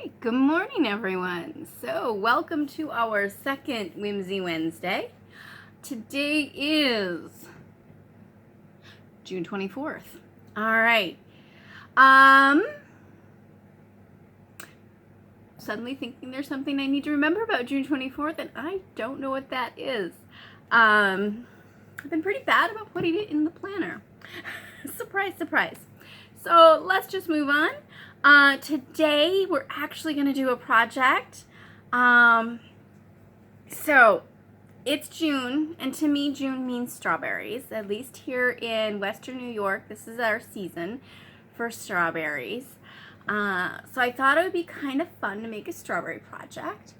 right, good morning everyone. So welcome to our second Whimsy Wednesday. Today is June 24th. All right. Suddenly thinking there's something I need to remember about June 24th and I don't know what that is. I've been pretty bad about putting it in the planner. Surprise, surprise. So let's just move on. Today we're actually going to do a project. So it's June, and to me June means strawberries. At least here in Western New York, this is our season for strawberries. So I thought it would be kind of fun to make a strawberry project.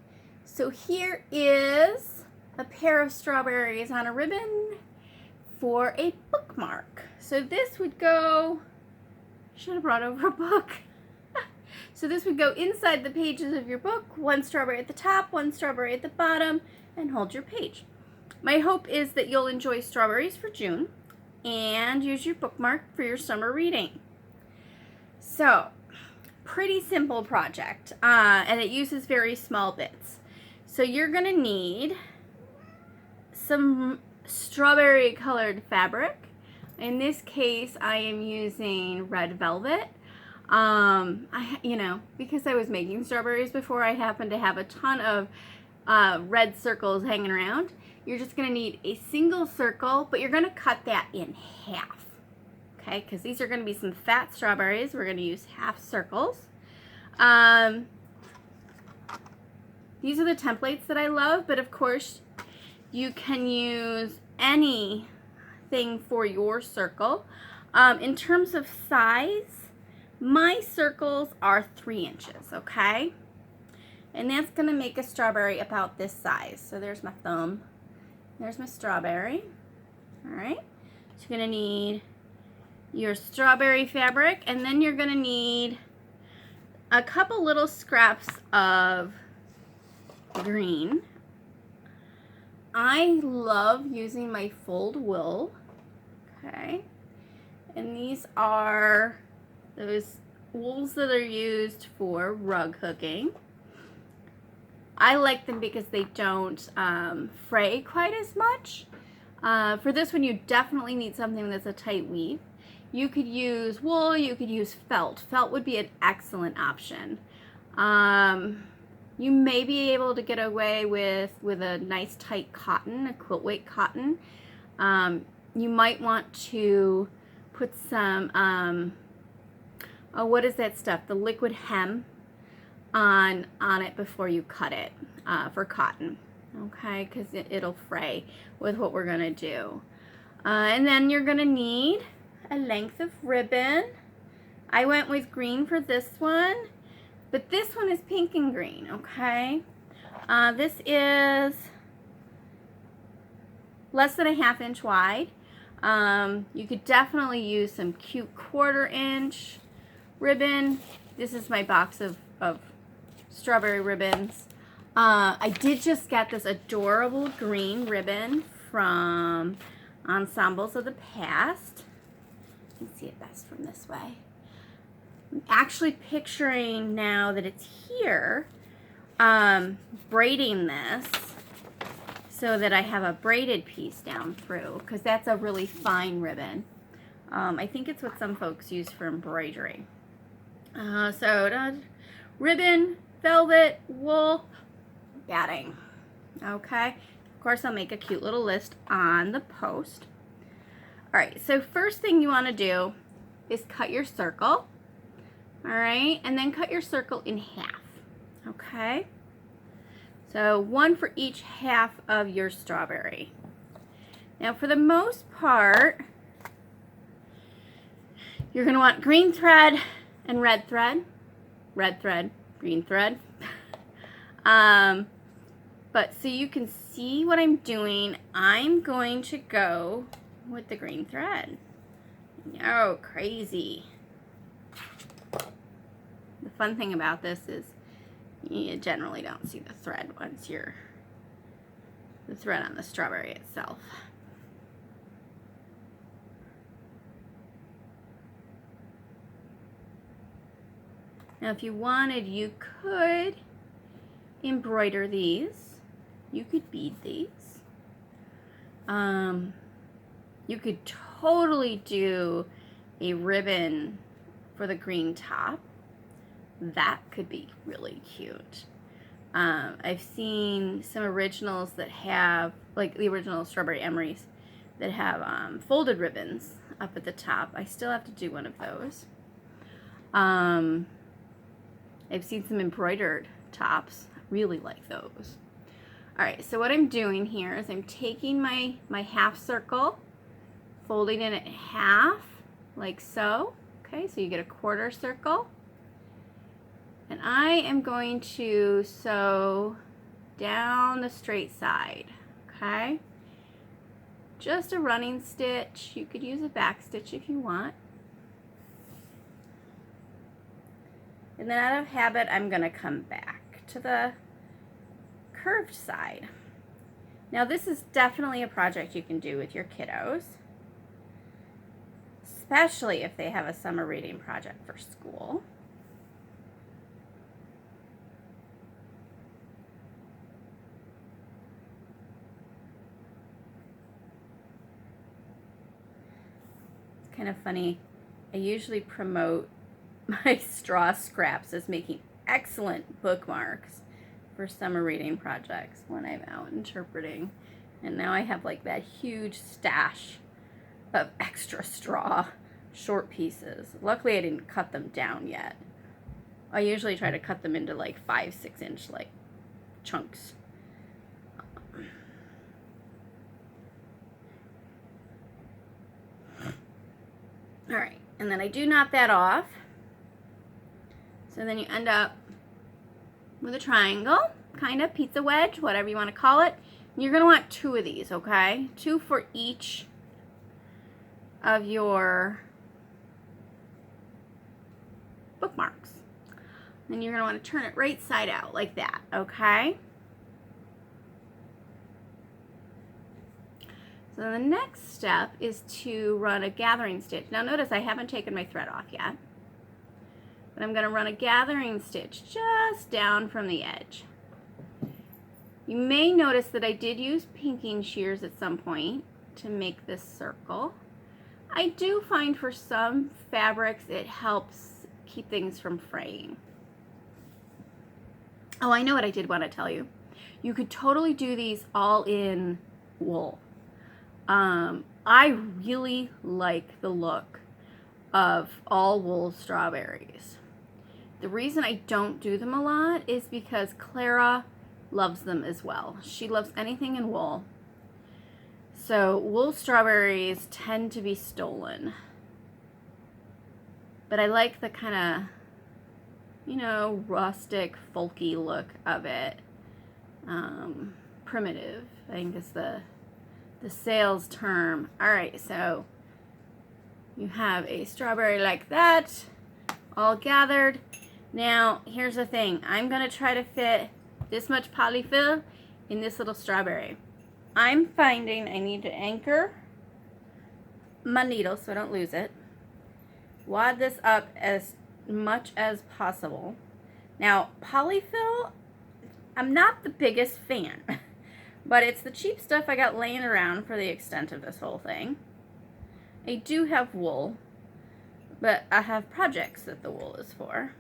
So here is a pair of strawberries on a ribbon for a bookmark. So this would go, should have brought over a book. So this would go inside the pages of your book, one strawberry at the top, one strawberry at the bottom, and hold your page. My hope is that you'll enjoy strawberries for June and use your bookmark for your summer reading. So, pretty simple project, and it uses very small bits. So you're going to need some strawberry colored fabric. In this case, I am using red velvet. Because I was making strawberries before, I happen to have a ton of red circles hanging around. You're just going to need a single circle, but you're going to cut that in half. Okay, because these are going to be some fat strawberries. We're going to use half circles. These are the templates that I love, but of course you can use anything for your circle. In terms of size, my circles are 3 inches, okay? And that's going to make a strawberry about this size. So there's my thumb. There's my strawberry. All right. So you're going to need your strawberry fabric, and then you're going to need a couple little scraps of green. I love using my fold wool. Okay. And these are those wools that are used for rug hooking. I like them because they don't fray quite as much. For this one, you definitely need something that's a tight weave. You could use wool, you could use felt. Felt would be an excellent option. You may be able to get away with a nice tight cotton, a quilt weight cotton. You might want to put some what is that stuff? The liquid hem on it before you cut it for cotton, okay? Because it'll fray with what we're gonna do. And then you're gonna need a length of ribbon. I went with green for this one, but this one is pink and green, okay? This is less than a 1/2 inch wide. You could definitely use some cute 1/4 inch ribbon. This is my box of strawberry ribbons. I did just get this adorable green ribbon from Ensembles of the Past. You can see it best from this way. I'm actually picturing now that it's here, braiding this so that I have a braided piece down through, because that's a really fine ribbon. I think it's what some folks use for embroidery. Ribbon, velvet, wool, batting. Okay. Of course, I'll make a cute little list on the post. All right. So first thing you want to do is cut your circle. All right. And then cut your circle in half. Okay. So one for each half of your strawberry. Now, for the most part, you're going to want green thread and red thread, green thread. But so you can see what I'm doing, I'm going to go with the green thread. Oh, crazy. The fun thing about this is you generally don't see the thread once you're the thread on the strawberry itself. Now if you wanted, you could embroider these. You could bead these. You could totally do a ribbon for the green top. That could be really cute. I've seen some originals that have, like the original Strawberry Emerys, that have folded ribbons up at the top. I still have to do one of those. I've seen some embroidered tops. I really like those. Alright, so what I'm doing here is I'm taking my half circle, folding it in half, like so. Okay, so you get a quarter circle. And I am going to sew down the straight side, okay? Just a running stitch. You could use a back stitch if you want. And then out of habit, I'm going to come back to the curved side. Now this is definitely a project you can do with your kiddos, especially if they have a summer reading project for school. It's kind of funny. I usually promote my straw scraps as making excellent bookmarks for summer reading projects when I'm out interpreting. And now I have like that huge stash of extra straw short pieces. Luckily I didn't cut them down yet. I usually try to cut them into like 5-6 inch like chunks. Alright, and then I do knot that off. So then you end up with a triangle, kind of pizza wedge, whatever you want to call it. You're going to want 2 of these, okay? 2 for each of your bookmarks. Then you're going to want to turn it right side out like that, okay? So the next step is to run a gathering stitch. Now notice I haven't taken my thread off yet. But I'm going to run a gathering stitch just down from the edge. You may notice that I did use pinking shears at some point to make this circle. I do find for some fabrics it helps keep things from fraying. Oh, I know what I did want to tell you. You could totally do these all in wool. I really like the look of all wool strawberries. The reason I don't do them a lot is because Clara loves them as well. She loves anything in wool. So wool strawberries tend to be stolen. But I like the kind of, you know, rustic, folky look of it. Primitive, I think is the sales term. Alright, so you have a strawberry like that, all gathered. Now, here's the thing. I'm going to try to fit this much polyfill in this little strawberry. I'm finding I need to anchor my needle so I don't lose it. Wad this up as much as possible. Now, polyfill, I'm not the biggest fan, but it's the cheap stuff I got laying around for the extent of this whole thing. I do have wool, but I have projects that the wool is for.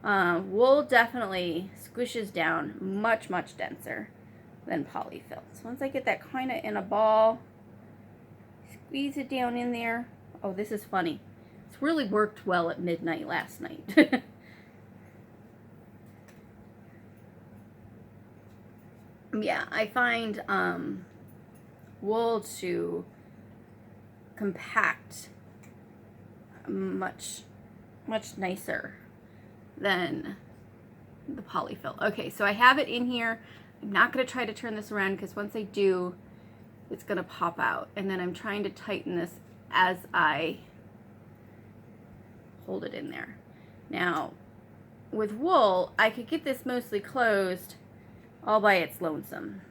Wool definitely squishes down much denser than polyfill. So once I get that kind of in a ball, squeeze it down in there. Oh, this is funny. It's really worked well at midnight last night. Yeah, I find wool to compact much nicer than the polyfill. Okay, so I have it in here. I'm not going to try to turn this around because once I do, it's going to pop out. And then I'm trying to tighten this as I hold it in there. Now, with wool, I could get this mostly closed all by its lonesome.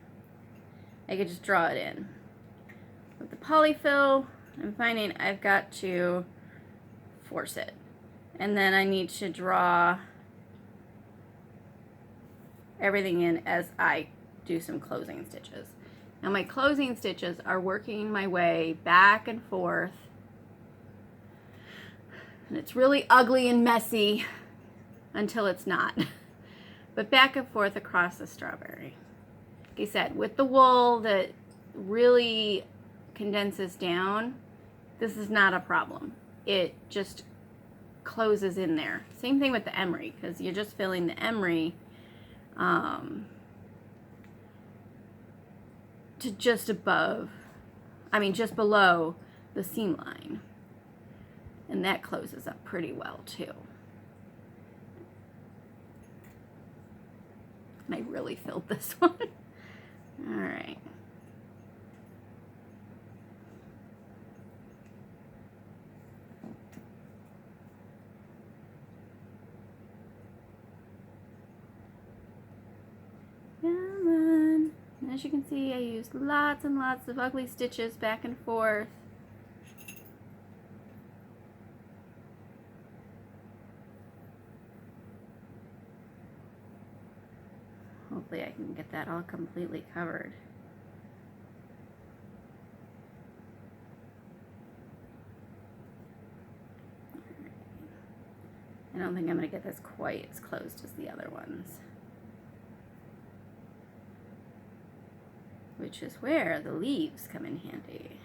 I could just draw it in. With the polyfill, I'm finding I've got to force it. And then I need to draw everything in as I do some closing stitches. Now my closing stitches are working my way back and forth. And it's really ugly and messy until it's not. But back and forth across the strawberry. Like I said, with the wool that really condenses down, this is not a problem. It just closes in there. Same thing with the emery, because you're just filling the emery to just above, just below the seam line. And that closes up pretty well too. And I really filled this one. All right. As you can see, I used lots and lots of ugly stitches back and forth. Hopefully I can get that all completely covered. I don't think I'm going to get this quite as closed as the other ones. Which is where the leaves come in handy.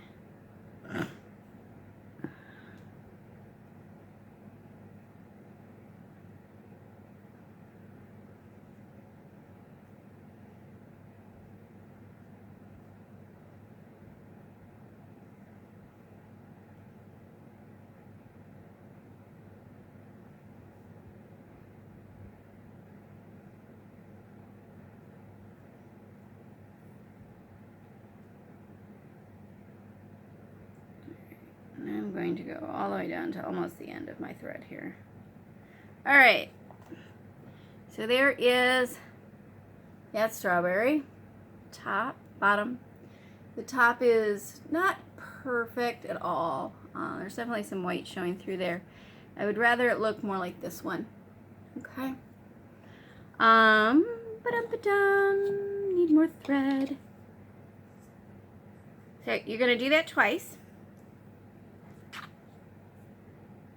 I'm going to go all the way down to almost the end of my thread here. All right, so there is that strawberry, top, bottom. The top is not perfect at all. There's definitely some white showing through there. I would rather it look more like this one. Okay. Ba-dum-ba-dum. Need more thread. So you're gonna do that twice.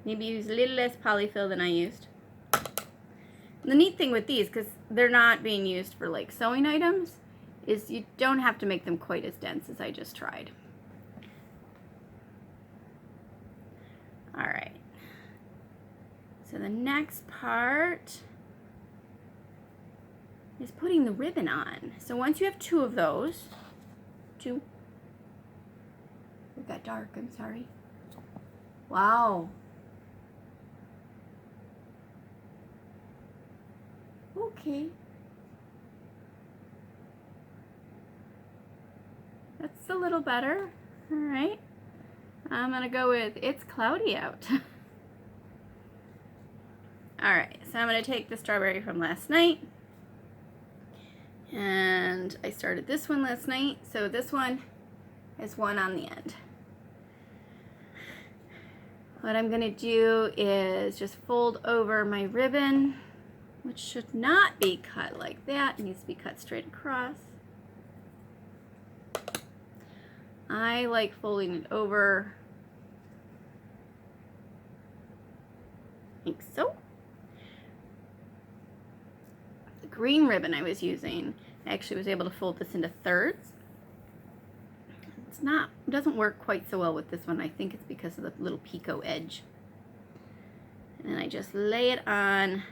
Maybe use a little less polyfill than I used. And the neat thing with these, because they're not being used for like sewing items, is you don't have to make them quite as dense as I just tried. All right. So the next part is putting the ribbon on. So once you have two of those, it got dark, I'm sorry. Wow. Okay. That's a little better. All right. I'm gonna go with It's Cloudy Out. All right, so I'm gonna take the strawberry from last night. And I started this one last night, so this one is one on the end. What I'm gonna do is just fold over my ribbon, which should not be cut like that. It needs to be cut straight across. I like folding it over like so. The green ribbon I was using, I actually was able to fold this into thirds. It doesn't work quite so well with this one. I think it's because of the little picot edge. And then I just lay it on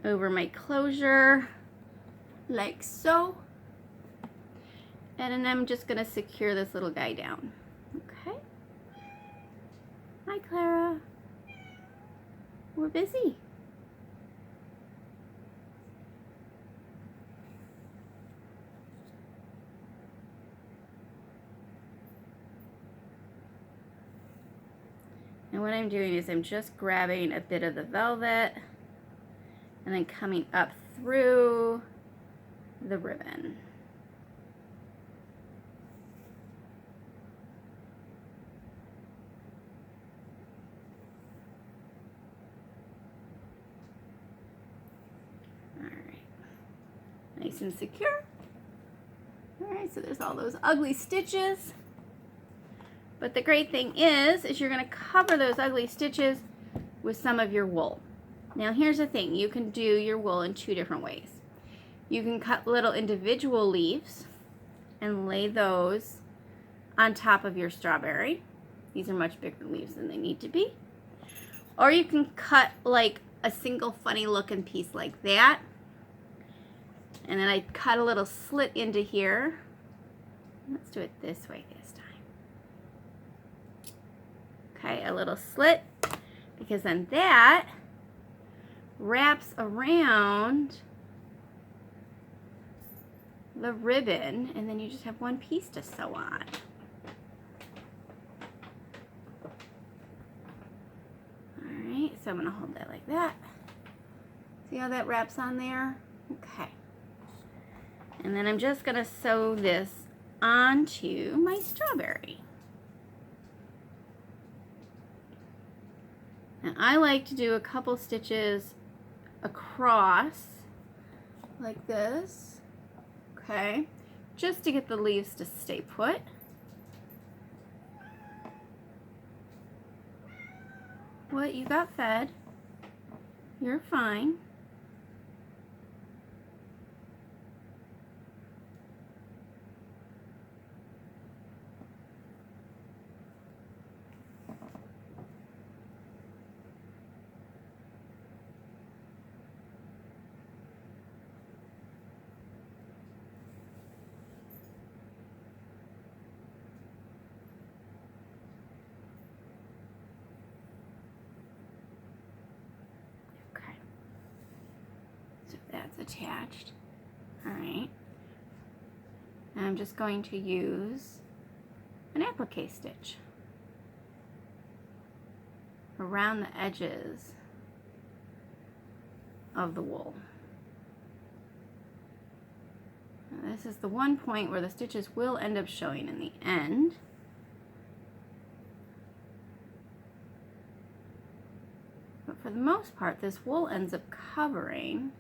over my closure like so. And then I'm just gonna secure this little guy down. Okay. Hi, Clara. We're busy. And what I'm doing is I'm just grabbing a bit of the velvet and then coming up through the ribbon. Nice and secure. Alright, so there's all those ugly stitches. But the great thing is you're going to cover those ugly stitches with some of your wool. Now here's the thing, you can do your wool in two different ways. You can cut little individual leaves and lay those on top of your strawberry. These are much bigger leaves than they need to be. Or you can cut like a single funny looking piece like that. And then I cut a little slit into here. Let's do it this way this time. Okay, a little slit, because then that wraps around the ribbon, and then you just have one piece to sew on. Alright, so I'm going to hold that like that. See how that wraps on there? Okay. And then I'm just going to sew this onto my strawberry. Now I like to do a couple stitches across like this, okay, just to get the leaves to stay put. What, you got fed? You're fine. That's attached. Alright. And I'm just going to use an applique stitch around the edges of the wool. Now this is the one point where the stitches will end up showing in the end. But for the most part, this wool ends up covering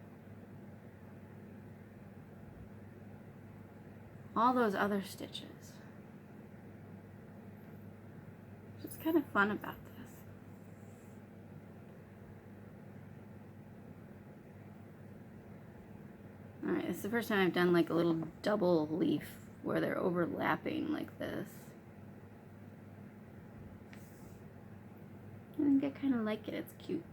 all those other stitches. What's kind of fun about this? Alright, this is the first time I've done like a little double leaf where they're overlapping like this. I think I kind of like it, it's cute.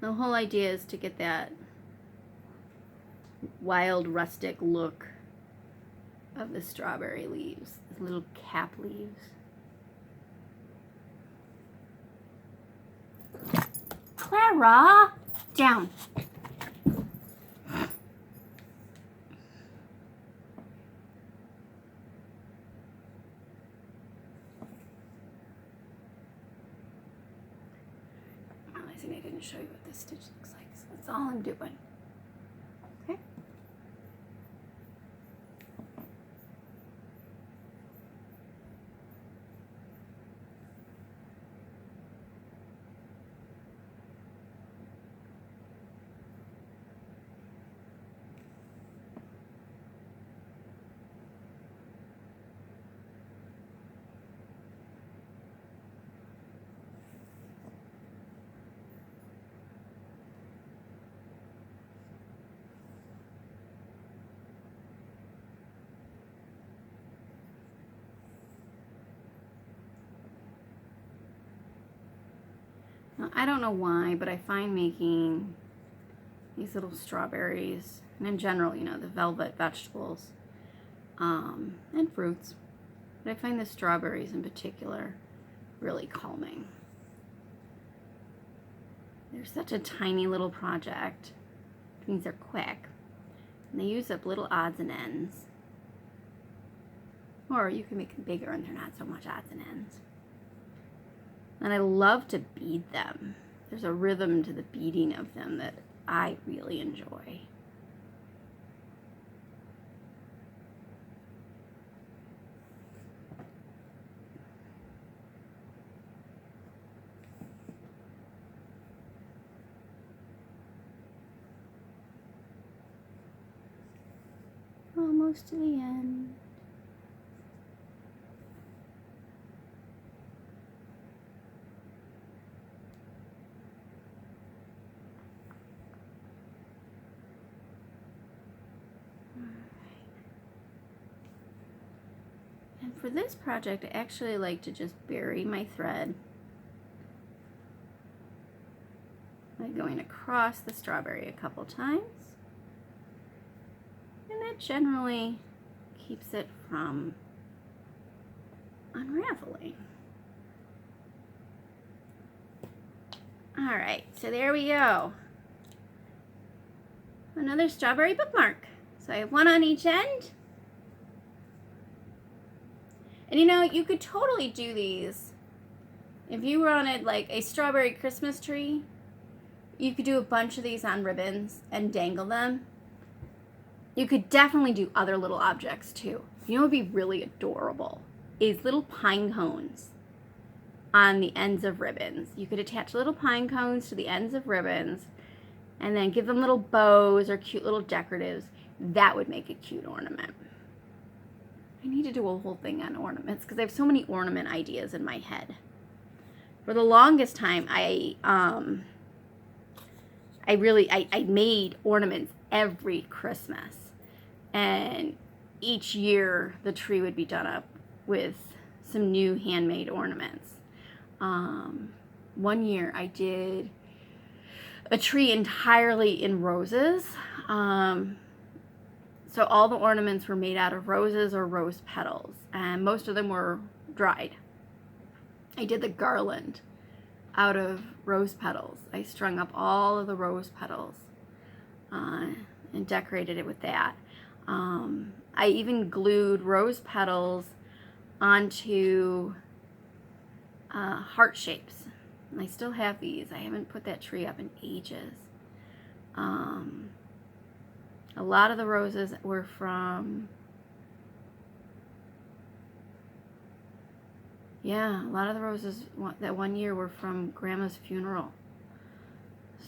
The whole idea is to get that wild rustic look of the strawberry leaves, the little cap leaves. Clara, down. Realizing I didn't show you what this stitch looks like, so that's all I'm doing. Okay. Now, I don't know why, but I find making these little strawberries, and in general, you know, the velvet vegetables, and fruits, but I find the strawberries in particular really calming. They're such a tiny little project, which means they're quick, and they use up little odds and ends. Or you can make them bigger and they're not so much odds and ends. And I love to bead them. There's a rhythm to the beading of them that I really enjoy. almost to the end. And for this project, I actually like to just bury my thread by going across the strawberry a couple times. And that generally keeps it from unraveling. All right, so there we go. Another strawberry bookmark. So I have one on each end. And you know, you could totally do these. If you wanted like a strawberry Christmas tree, you could do a bunch of these on ribbons and dangle them. You could definitely do other little objects too. You know what would be really adorable is little pine cones on the ends of ribbons. You could attach little pine cones to the ends of ribbons and then give them little bows or cute little decoratives. That would make a cute ornament. I need to do a whole thing on ornaments because I have so many ornament ideas in my head. For the longest time, I made ornaments every Christmas. And each year the tree would be done up with some new handmade ornaments. One year I did a tree entirely in roses. So all the ornaments were made out of roses or rose petals, and most of them were dried. I did the garland out of rose petals. I strung up all of the rose petals and decorated it with that. I even glued rose petals onto heart shapes. And I still have these. I haven't put that tree up in ages. A lot of the roses were from, a lot of the roses that one year were from Grandma's funeral.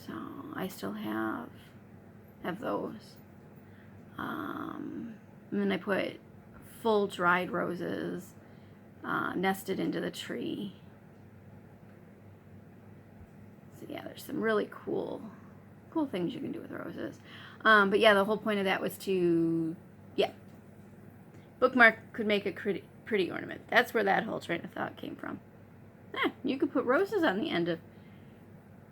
So I still have those. And then I put full dried roses nested into the tree. So yeah, there's some really cool things you can do with roses. But yeah, the whole point of that was to, bookmark could make a pretty ornament. That's where that whole train of thought came from. You could put roses on the end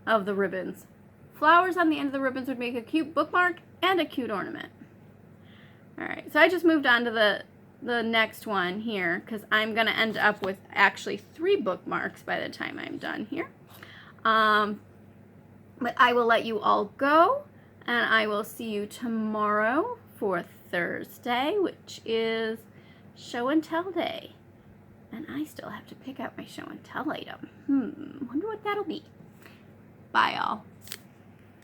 of the ribbons. Flowers on the end of the ribbons would make a cute bookmark and a cute ornament. All right, so I just moved on to the next one here because I'm going to end up with actually 3 bookmarks by the time I'm done here. But I will let you all go, and I will see you tomorrow for Thursday, which is show and tell day. And I still have to pick out my show and tell item. Wonder what that'll be. Bye, all.